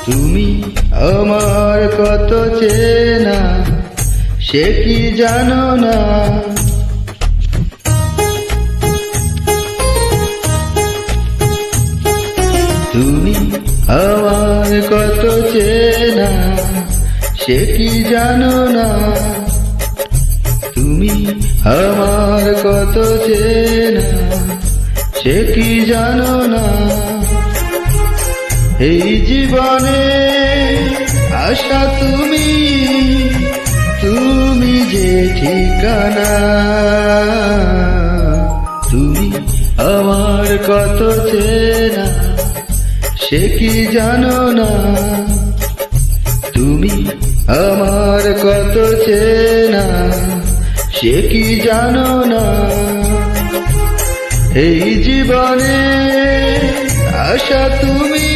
তুমি আমার কত চেনা সে কি জানো না। তুমি আমার কত চেনা সে কি জানো না। তুমি আমার কত চেনা সে কি জানো না। এই জীবনে আশা তুমি, তুমি যে ঠিকানা। তুমি আমার কত চেনা সে কি জানো না। তুমি আমার কত চেনা সে কি জানো না। এই জীবনে আশা তুমি,